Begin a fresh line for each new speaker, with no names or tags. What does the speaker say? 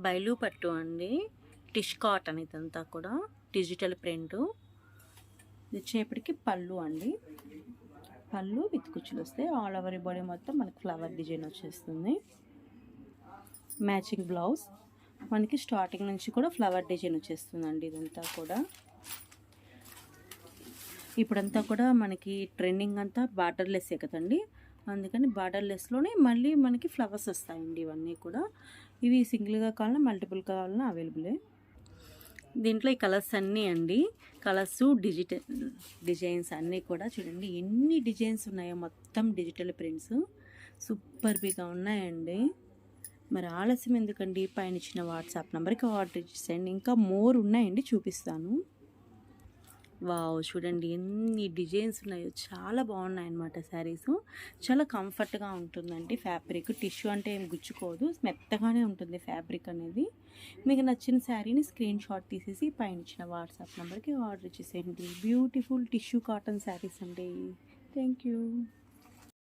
బైలు పట్టు అండి, టిష్ కాటన్ ఇదంతా కూడా డిజిటల్ ప్రింట్. ఇది వచ్చేప్పటికి పళ్ళు అండి, పళ్ళు విత్ కుచ్చులు వస్తాయి. ఆల్ ఓవర్ బాడీ మొత్తం మనకి ఫ్లవర్ డిజైన్ వచ్చేస్తుంది. మ్యాచింగ్ బ్లౌజ్ మనకి స్టార్టింగ్ నుంచి కూడా ఫ్లవర్ డిజైన్ వచ్చేస్తుందండి. ఇదంతా కూడా ఇప్పుడంతా కూడా మనకి ట్రెండింగ్ అంతా బార్డర్లెస్సే కదండి, అందుకని బార్డర్లెస్లోనే మళ్ళీ మనకి ఫ్లవర్స్ వస్తాయండి. ఇవన్నీ కూడా ఇవి సింగిల్గా కావాలన్నా మల్టిపుల్ కావాలన్నా అవైలబులే. దీంట్లో ఈ కలర్స్ అన్నీ అండి, కలర్స్ డిజైన్స్ అన్నీ కూడా చూడండి ఎన్ని డిజైన్స్ ఉన్నాయో, మొత్తం డిజిటల్ ప్రింట్స్ సూపర్గా ఉన్నాయండి. మరి ఆలస్యం ఎందుకండి, పైన ఇచ్చిన వాట్సాప్ నెంబర్కి ఆర్డర్ చేసేయండి. ఇంకా మోర్ ఉన్నాయండి, చూపిస్తాను. వావ్, చూడండి ఎన్ని డిజైన్స్ ఉన్నాయో, చాలా బాగున్నాయి అన్నమాట. శారీస్ చాలా కంఫర్ట్గా ఉంటుందండి. ఫ్యాబ్రిక్ టిష్యూ అంటే ఏం గుచ్చుకోదు, మెత్తగానే ఉంటుంది ఫ్యాబ్రిక్ అనేది. మీకు నచ్చిన శారీని స్క్రీన్ షాట్ తీసేసి పైన ఇచ్చిన వాట్సాప్ నెంబర్కి ఆర్డర్ చేసేయండి. బ్యూటిఫుల్ టిష్యూ కాటన్ శారీస్ అండి. Thank you.